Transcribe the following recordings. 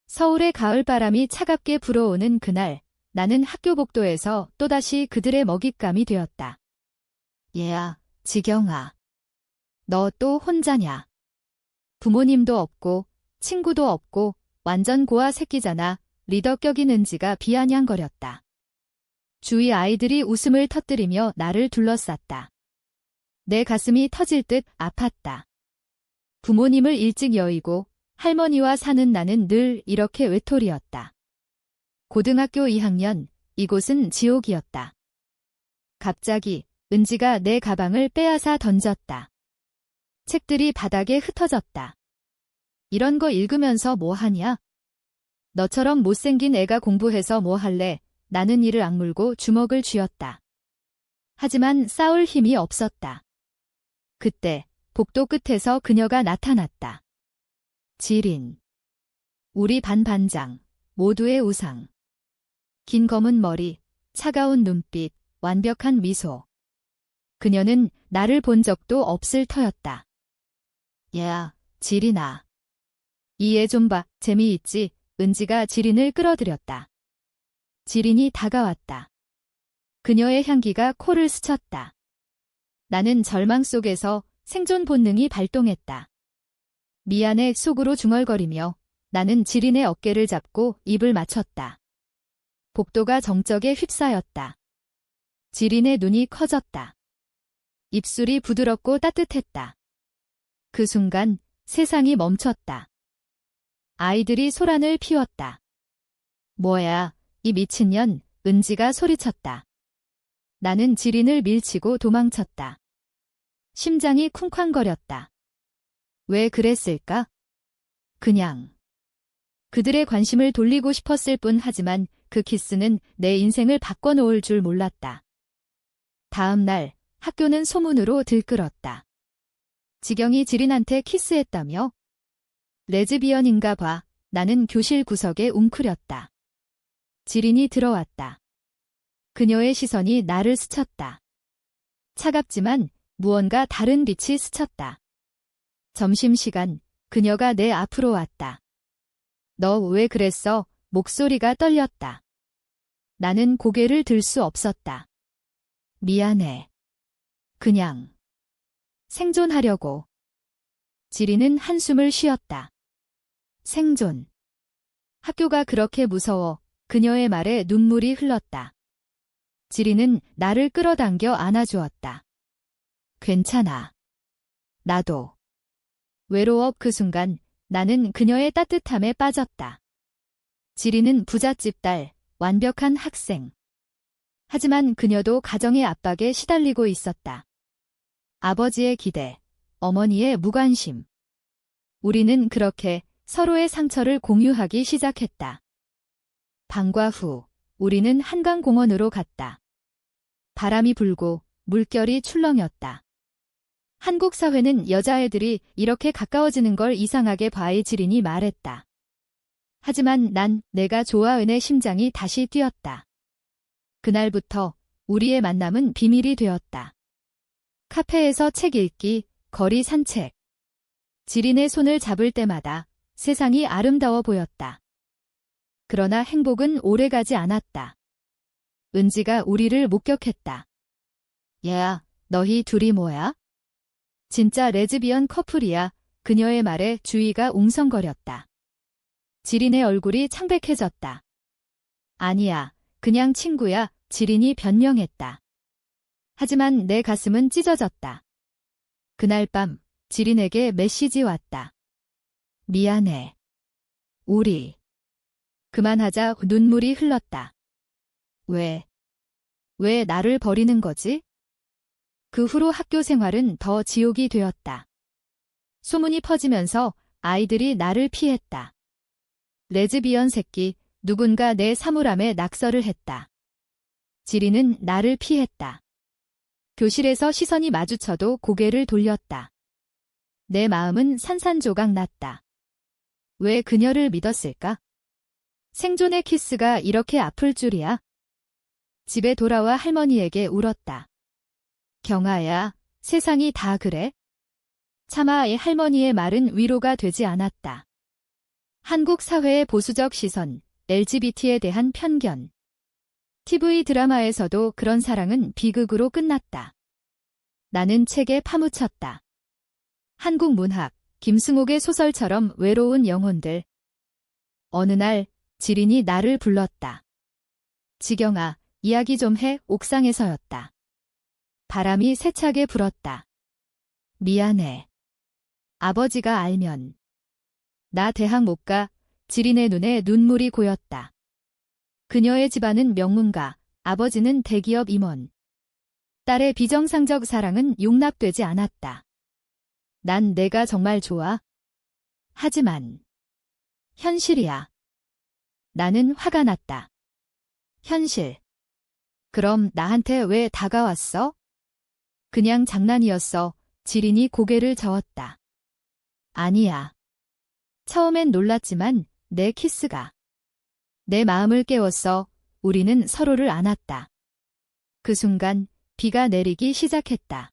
서울의 가을바람이 차갑게 불어오는 그날, 나는 학교 복도에서 또다시 그들의 먹잇감이 되었다. 얘야, 지경아. 너 또 혼자냐? 부모님도 없고, 친구도 없고, 완전 고아 새끼잖아. 리더 격인 은지가 비아냥거렸다. 주위 아이들이 웃음을 터뜨리며 나를 둘러쌌다. 내 가슴이 터질 듯 아팠다. 부모님을 일찍 여의고 할머니와 사는 나는 늘 이렇게 외톨이였다. 고등학교 2학년, 이곳은 지옥이었다. 갑자기 은지가 내 가방을 빼앗아 던졌다. 책들이 바닥에 흩어졌다. 이런 거 읽으면서 뭐 하냐? 너처럼 못생긴 애가 공부해서 뭐 할래? 나는 이를 악물고 주먹을 쥐었다. 하지만 싸울 힘이 없었다. 그때 복도 끝에서 그녀가 나타났다. 지린. 우리 반 반장, 모두의 우상. 긴 검은 머리, 차가운 눈빛, 완벽한 미소. 그녀는 나를 본 적도 없을 터였다. 야, 지린아. 이 애 좀 봐, 재미있지? 은지가 지린을 끌어들였다. 지린이 다가왔다. 그녀의 향기가 코를 스쳤다. 나는 절망 속에서 생존 본능이 발동했다. 미안해 속으로 중얼거리며 나는 지린의 어깨를 잡고 입을 맞췄다. 복도가 정적에 휩싸였다. 지린의 눈이 커졌다. 입술이 부드럽고 따뜻했다. 그 순간 세상이 멈췄다. 아이들이 소란을 피웠다. 뭐야, 이 미친년, 은지가 소리쳤다. 나는 지린을 밀치고 도망쳤다. 심장이 쿵쾅거렸다. 왜 그랬을까? 그냥. 그들의 관심을 돌리고 싶었을 뿐 하지만 그 키스는 내 인생을 바꿔놓을 줄 몰랐다. 다음 날 학교는 소문으로 들끓었다. 지경이 지린한테 키스했다며? 레즈비언인가 봐. 나는 교실 구석에 웅크렸다. 지린이 들어왔다. 그녀의 시선이 나를 스쳤다. 차갑지만 무언가 다른 빛이 스쳤다. 점심시간, 그녀가 내 앞으로 왔다. 너 왜 그랬어? 목소리가 떨렸다. 나는 고개를 들 수 없었다. 미안해. 그냥. 생존하려고. 지린은 한숨을 쉬었다. 생존. 학교가 그렇게 무서워. 그녀의 말에 눈물이 흘렀다. 지린은 나를 끌어당겨 안아주었다. 괜찮아. 나도. 외로워 그 순간 나는 그녀의 따뜻함에 빠졌다. 지린은 부잣집 딸, 완벽한 학생. 하지만 그녀도 가정의 압박에 시달리고 있었다. 아버지의 기대, 어머니의 무관심. 우리는 그렇게 서로의 상처를 공유하기 시작했다. 방과 후 우리는 한강공원으로 갔다. 바람이 불고 물결이 출렁였다. 한국 사회는 여자애들이 이렇게 가까워지는 걸 이상하게 봐의 지린이 말했다. 하지만 난 내가 좋아하는 심장이 다시 뛰었다. 그날부터 우리의 만남은 비밀이 되었다. 카페에서 책 읽기, 거리 산책. 지린의 손을 잡을 때마다 세상이 아름다워 보였다. 그러나 행복은 오래가지 않았다. 은지가 우리를 목격했다. 야, 너희 둘이 뭐야? 진짜 레즈비언 커플이야. 그녀의 말에 주위가 웅성거렸다. 지린의 얼굴이 창백해졌다. 아니야, 그냥 친구야. 지린이 변명했다. 하지만 내 가슴은 찢어졌다. 그날 밤 지린에게 메시지 왔다. 미안해. 우리. 그만하자. 눈물이 흘렀다. 왜 나를 버리는 거지? 그 후로 학교 생활은 더 지옥이 되었다. 소문이 퍼지면서 아이들이 나를 피했다. 레즈비언 새끼, 누군가 내 사물함에 낙서를 했다. 지린은 나를 피했다. 교실에서 시선이 마주쳐도 고개를 돌렸다. 내 마음은 산산조각 났다. 왜 그녀를 믿었을까? 생존의 키스가 이렇게 아플 줄이야? 집에 돌아와 할머니에게 울었다. 경아야, 세상이 다 그래? 차마 할머니의 말은 위로가 되지 않았다. 한국 사회의 보수적 시선, LGBT에 대한 편견. TV 드라마에서도 그런 사랑은 비극으로 끝났다. 나는 책에 파묻혔다. 한국 문학, 김승옥의 소설처럼 외로운 영혼들. 어느 날 지린이 나를 불렀다. 지경아, 이야기 좀 해. 옥상에서였다. 바람이 세차게 불었다. 미안해. 아버지가 알면. 나 대학 못 가. 지린의 눈에 눈물이 고였다. 그녀의 집안은 명문가, 아버지는 대기업 임원. 딸의 비정상적 사랑은 용납되지 않았다. 난 내가 정말 좋아. 하지만 현실이야. 나는 화가 났다. 현실. 그럼 나한테 왜 다가왔어? 그냥 장난이었어. 지린이 고개를 저었다. 아니야. 처음엔 놀랐지만 내 키스가 내 마음을 깨웠어. 우리는 서로를 안았다. 그 순간 비가 내리기 시작했다.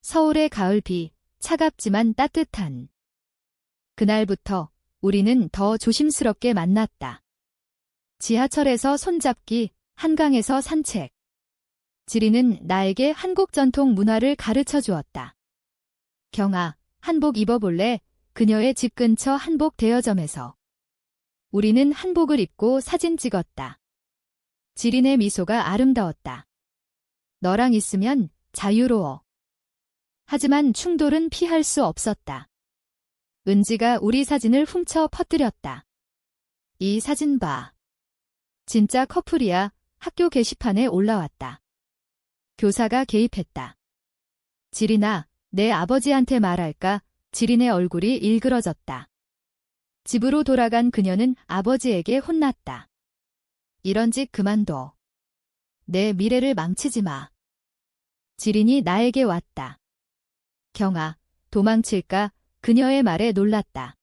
서울의 가을비, 차갑지만 따뜻한. 그날부터 우리는 더 조심스럽게 만났다. 지하철에서 손잡기, 한강에서 산책. 지린은 나에게 한국 전통 문화를 가르쳐 주었다. 경아, 한복 입어볼래? 그녀의 집 근처 한복 대여점에서. 우리는 한복을 입고 사진 찍었다. 지린의 미소가 아름다웠다. 너랑 있으면 자유로워. 하지만 충돌은 피할 수 없었다. 은지가 우리 사진을 훔쳐 퍼뜨렸다. 이 사진 봐. 진짜 커플이야. 학교 게시판에 올라왔다. 교사가 개입했다. 지린아, 내 아버지한테 말할까? 지린의 얼굴이 일그러졌다. 집으로 돌아간 그녀는 아버지에게 혼났다. 이런 짓 그만둬. 내 미래를 망치지 마. 지린이 나에게 왔다. 경아, 도망칠까? 그녀의 말에 놀랐다.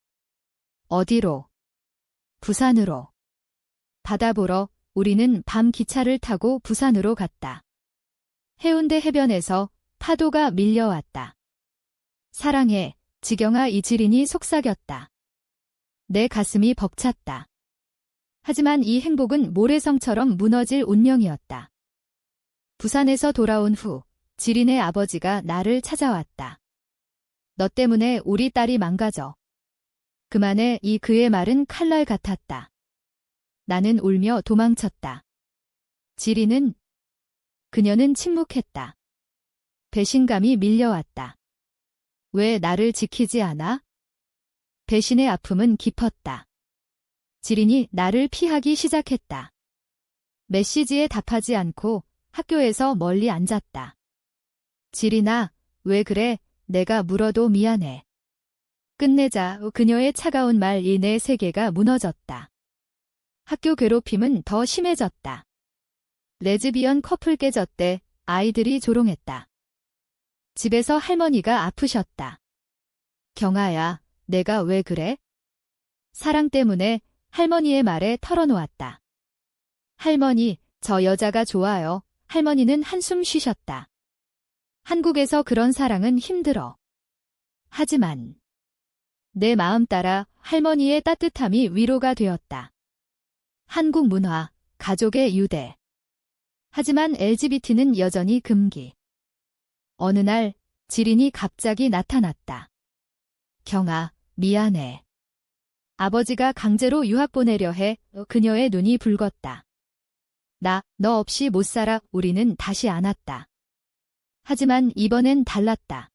어디로? 부산으로. 바다 보러. 우리는 밤 기차를 타고 부산으로 갔다. 해운대 해변에서 파도가 밀려왔다. 사랑해, 지경아. 이지린이 속삭였다. 내 가슴이 벅찼다. 하지만 이 행복은 모래성처럼 무너질 운명이었다. 부산에서 돌아온 후 지린의 아버지가 나를 찾아왔다. 너 때문에 우리 딸이 망가져. 그만해. 이 그의 말은 칼날 같았다. 나는 울며 도망쳤다. 지린은 그녀는 침묵했다. 배신감이 밀려왔다. 왜 나를 지키지 않아? 배신의 아픔은 깊었다. 지린이 나를 피하기 시작했다. 메시지에 답하지 않고 학교에서 멀리 앉았다. 지린아, 왜 그래? 내가 물어도 미안해. 끝내자. 그녀의 차가운 말이 내 세계가 무너졌다. 학교 괴롭힘은 더 심해졌다. 레즈비언 커플 깨졌대. 아이들이 조롱했다. 집에서 할머니가 아프셨다. 경아야, 내가 왜 그래? 사랑 때문에. 할머니의 말에 털어놓았다. 할머니, 저 여자가 좋아요. 할머니는 한숨 쉬셨다. 한국에서 그런 사랑은 힘들어. 하지만 내 마음 따라 할머니의 따뜻함이 위로가 되었다. 한국 문화, 가족의 유대. 하지만 LGBT는 여전히 금기. 어느 날 지린이 갑자기 나타났다. 경아, 미안해. 아버지가 강제로 유학 보내려 해. 그녀의 눈이 붉었다. 너 없이 못 살아. 우리는 다시 안았다. 하지만 이번엔 달랐다.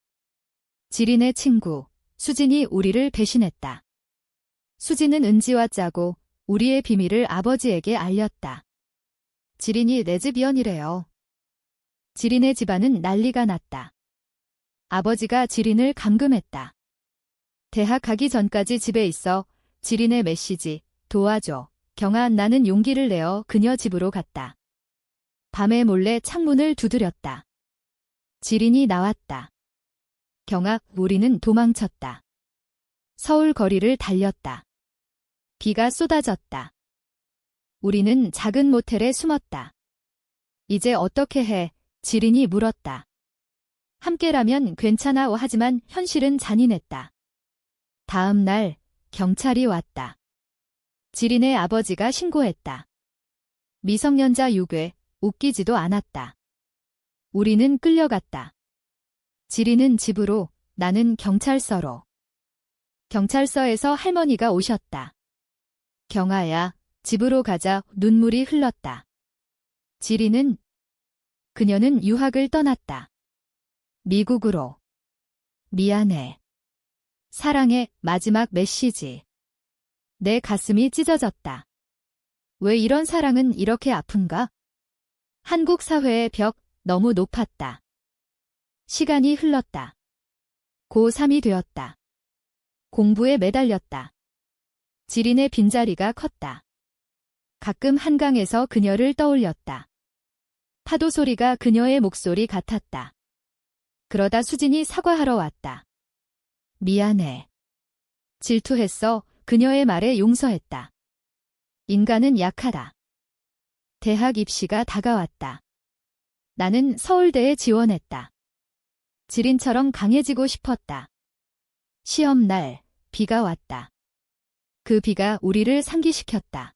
지린의 친구, 수진이 우리를 배신했다. 수진은 은지와 짜고 우리의 비밀을 아버지에게 알렸다. 지린이 레즈비언이래요. 지린의 집안은 난리가 났다. 아버지가 지린을 감금했다. 대학 가기 전까지 집에 있어. 지린의 메시지, 도와줘. 경아, 나는 용기를 내어 그녀 집으로 갔다. 밤에 몰래 창문을 두드렸다. 지린이 나왔다. 경아, 우리는 도망쳤다. 서울 거리를 달렸다. 비가 쏟아졌다. 우리는 작은 모텔에 숨었다. 이제 어떻게 해? 지린이 물었다. 함께라면 괜찮아. 하지만 현실은 잔인했다. 다음 날 경찰이 왔다. 지린의 아버지가 신고했다. 미성년자 유괴, 웃기지도 않았다. 우리는 끌려갔다. 지린은 집으로, 나는 경찰서로. 경찰서에서 할머니가 오셨다. 경아야, 집으로 가자. 눈물이 흘렀다. 지린은 그녀는 유학을 떠났다. 미국으로. 미안해. 사랑의 마지막 메시지. 내 가슴이 찢어졌다. 왜 이런 사랑은 이렇게 아픈가? 한국 사회의 벽 너무 높았다. 시간이 흘렀다. 고3이 되었다. 공부에 매달렸다. 지린의 빈자리가 컸다. 가끔 한강에서 그녀를 떠올렸다. 파도 소리가 그녀의 목소리 같았다. 그러다 수진이 사과하러 왔다. 미안해. 질투했어. 그녀의 말에 용서했다. 인간은 약하다. 대학 입시가 다가왔다. 나는 서울대에 지원했다. 지린처럼 강해지고 싶었다. 시험날, 비가 왔다. 그 비가 우리를 상기시켰다.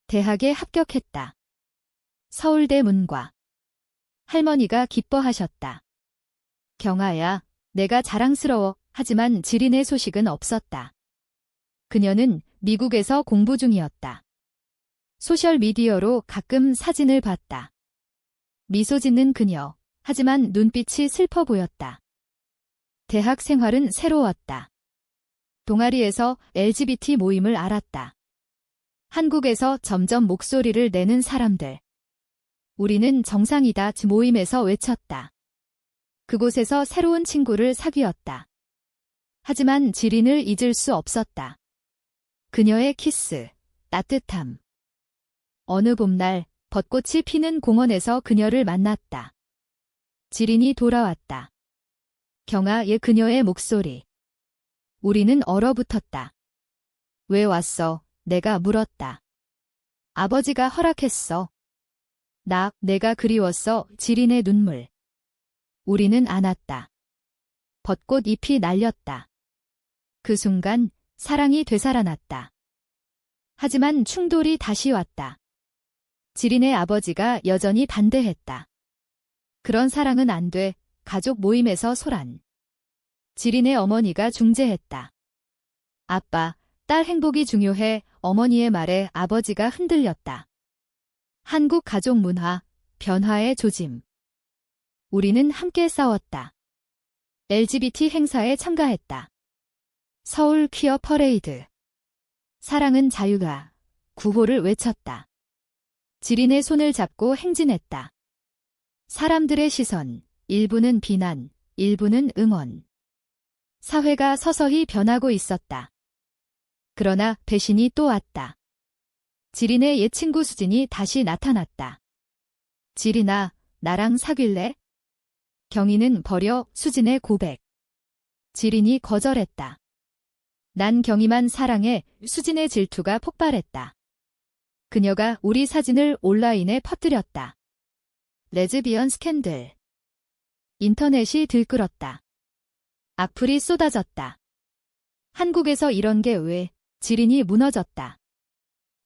대학에 합격했다. 서울대 문과. 할머니가 기뻐하셨다. 경아야, 내가 자랑스러워. 하지만 지린의 소식은 없었다. 그녀는 미국에서 공부 중이었다. 소셜미디어로 가끔 사진을 봤다. 미소 짓는 그녀, 하지만 눈빛이 슬퍼 보였다. 대학 생활은 새로웠다. 동아리에서 LGBT 모임을 알았다. 한국에서 점점 목소리를 내는 사람들. 우리는 정상이다 모임에서 외쳤다. 그곳에서 새로운 친구를 사귀었다. 하지만 지린을 잊을 수 없었다. 그녀의 키스, 따뜻함. 어느 봄날 벚꽃이 피는 공원에서 그녀를 만났다. 지린이 돌아왔다. 경아의 그녀의 목소리. 우리는 얼어붙었다. 왜 왔어? 내가 물었다. 아버지가 허락했어. 내가 그리웠어. 지린의 눈물. 우리는 안았다. 벚꽃 잎이 날렸다. 그 순간 사랑이 되살아났다. 하지만 충돌이 다시 왔다. 지린의 아버지가 여전히 반대했다. 그런 사랑은 안 돼. 가족 모임에서 소란. 지린의 어머니가 중재했다. 아빠, 딸 행복이 중요해. 어머니의 말에 아버지가 흔들렸다. 한국 가족 문화, 변화의 조짐. 우리는 함께 싸웠다. LGBT 행사에 참가했다. 서울 퀴어 퍼레이드. 사랑은 자유가, 구호를 외쳤다. 지린의 손을 잡고 행진했다. 사람들의 시선, 일부는 비난, 일부는 응원. 사회가 서서히 변하고 있었다. 그러나 배신이 또 왔다. 지린의 옛 친구 수진이 다시 나타났다. 지린아, 나랑 사귈래? 경희는 버려 수진의 고백. 지린이 거절했다. 난 경희만 사랑해. 수진의 질투가 폭발했다. 그녀가 우리 사진을 온라인에 퍼뜨렸다. 레즈비언 스캔들. 인터넷이 들끓었다. 악플이 쏟아졌다. 한국에서 이런 게 왜? 지린이 무너졌다.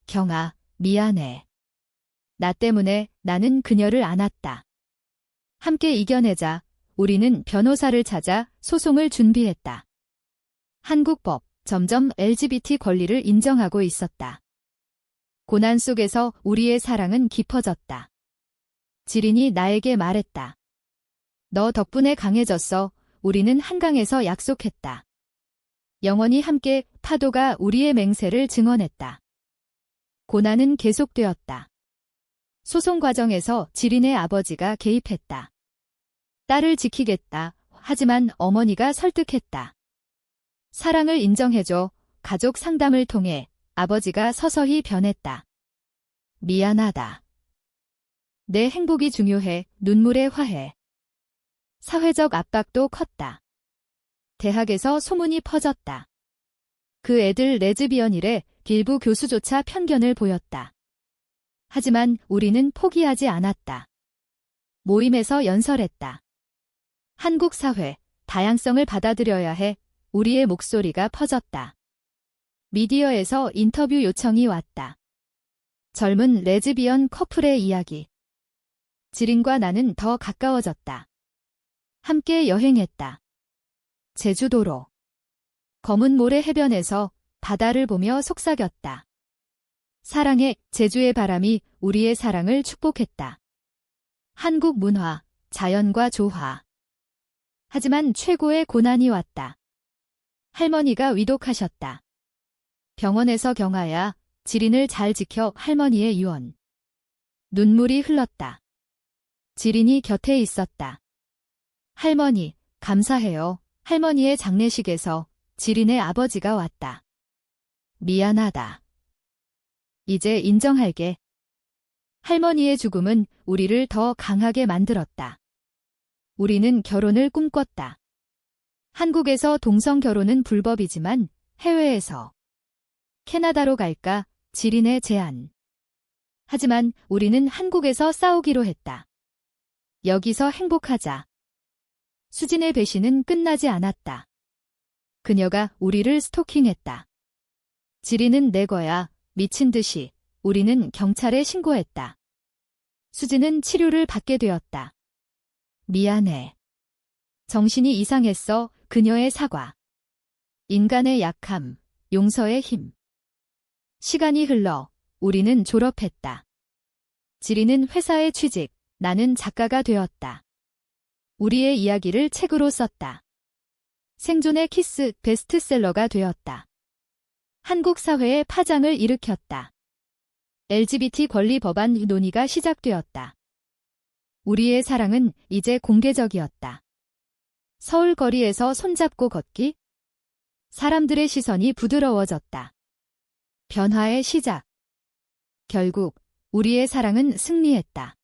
경아, 미안해. 나 때문에 나는 그녀를 안았다. 함께 이겨내자. 우리는 변호사를 찾아 소송을 준비했다. 한국 법, 점점 LGBT 권리를 인정하고 있었다. 고난 속에서 우리의 사랑은 깊어졌다. 지린이 나에게 말했다. 너 덕분에 강해졌어. 우리는 한강에서 약속했다. 영원히 함께. 파도가 우리의 맹세를 증언했다. 고난은 계속되었다. 소송 과정에서 지린의 아버지가 개입했다. 딸을 지키겠다. 하지만 어머니가 설득했다. 사랑을 인정해줘. 가족 상담을 통해 아버지가 서서히 변했다. 미안하다. 내 행복이 중요해. 눈물의 화해. 사회적 압박도 컸다. 대학에서 소문이 퍼졌다. 그 애들 레즈비언이래. 일부 교수조차 편견을 보였다. 하지만 우리는 포기하지 않았다. 모임에서 연설했다. 한국 사회, 다양성을 받아들여야 해. 우리의 목소리가 퍼졌다. 미디어에서 인터뷰 요청이 왔다. 젊은 레즈비언 커플의 이야기. 지린과 나는 더 가까워졌다. 함께 여행했다. 제주도로. 검은 모래 해변에서 바다를 보며 속삭였다. 사랑해, 제주의 바람이 우리의 사랑을 축복했다. 한국 문화, 자연과 조화. 하지만 최고의 고난이 왔다. 할머니가 위독하셨다. 병원에서 경아야, 지린을 잘 지켜 할머니의 유언. 눈물이 흘렀다. 지린이 곁에 있었다. 할머니, 감사해요. 할머니의 장례식에서 지린의 아버지가 왔다. 미안하다. 이제 인정할게. 할머니의 죽음은 우리를 더 강하게 만들었다. 우리는 결혼을 꿈꿨다. 한국에서 동성 결혼은 불법이지만 해외에서 캐나다로 갈까? 지린의 제안. 하지만 우리는 한국에서 싸우기로 했다. 여기서 행복하자. 수진의 배신은 끝나지 않았다. 그녀가 우리를 스토킹했다. 지린은 내 거야. 미친 듯이 우리는 경찰에 신고했다. 수진은 치료를 받게 되었다. 미안해. 정신이 이상했어. 그녀의 사과. 인간의 약함, 용서의 힘. 시간이 흘러 우리는 졸업했다. 지린은 회사에 취직, 나는 작가가 되었다. 우리의 이야기를 책으로 썼다. 생존의 키스 베스트셀러가 되었다. 한국 사회에 파장을 일으켰다. LGBT 권리 법안 논의가 시작되었다. 우리의 사랑은 이제 공개적이었다. 서울 거리에서 손잡고 걷기? 사람들의 시선이 부드러워졌다. 변화의 시작. 결국 우리의 사랑은 승리했다.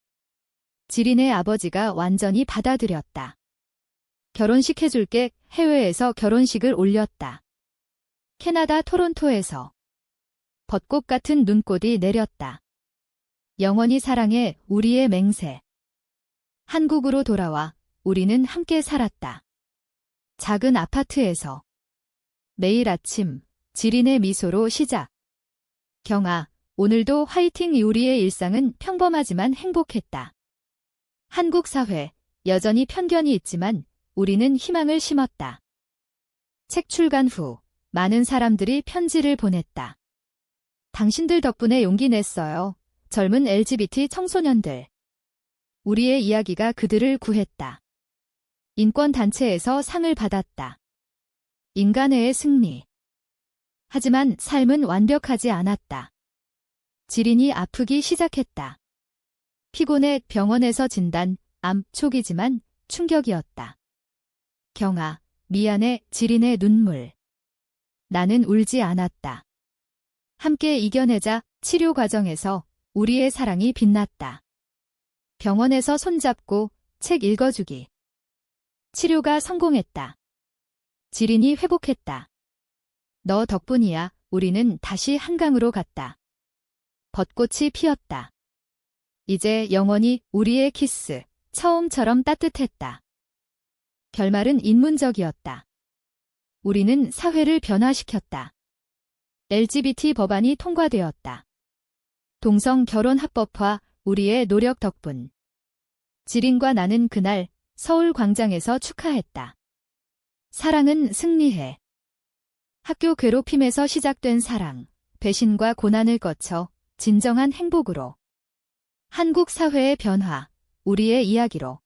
지린의 아버지가 완전히 받아들였다. 결혼식 해줄게. 해외에서 결혼식을 올렸다. 캐나다 토론토에서 벚꽃 같은 눈꽃이 내렸다. 영원히 사랑해 우리의 맹세. 한국으로 돌아와 우리는 함께 살았다. 작은 아파트에서 매일 아침 지린의 미소로 시작. 경아, 오늘도 화이팅. 우리의 일상은 평범하지만 행복했다. 한국 사회, 여전히 편견이 있지만 우리는 희망을 심었다. 책 출간 후 많은 사람들이 편지를 보냈다. 당신들 덕분에 용기 냈어요. 젊은 LGBT 청소년들. 우리의 이야기가 그들을 구했다. 인권단체에서 상을 받았다. 인간의 승리. 하지만 삶은 완벽하지 않았다. 지린이 아프기 시작했다. 피곤해. 병원에서 진단, 암 초기지만 충격이었다. 경아, 미안해. 지린의 눈물. 나는 울지 않았다. 함께 이겨내자. 치료 과정에서 우리의 사랑이 빛났다. 병원에서 손잡고 책 읽어주기. 치료가 성공했다. 지린이 회복했다. 너 덕분이야. 우리는 다시 한강으로 갔다. 벚꽃이 피었다. 이제 영원히 우리의 키스, 처음처럼 따뜻했다. 결말은 인문적이었다. 우리는 사회를 변화시켰다. LGBT 법안이 통과되었다. 동성 결혼 합법화, 우리의 노력 덕분. 지린과 나는 그날 서울 광장에서 축하했다. 사랑은 승리해. 학교 괴롭힘에서 시작된 사랑, 배신과 고난을 거쳐 진정한 행복으로. 한국 사회의 변화, 우리의 이야기로.